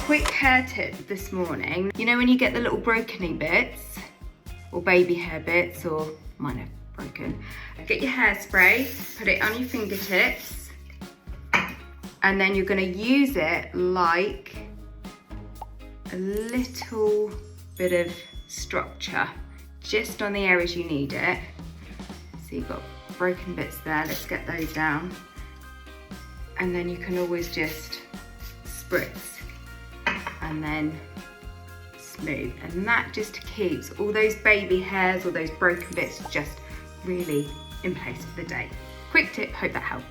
quick hair tip this morning. You know when you get the little broken-y bits, or baby hair bits, or mine are broken. Get your hairspray, put it on your fingertips, and then you're gonna use it like a little bit of structure just on the areas you need it. So you've got broken bits there, let's get those down. And then you can always just spritz and then smooth. And that just keeps all those baby hairs or those broken bits just really in place for the day. Quick tip, hope that helps.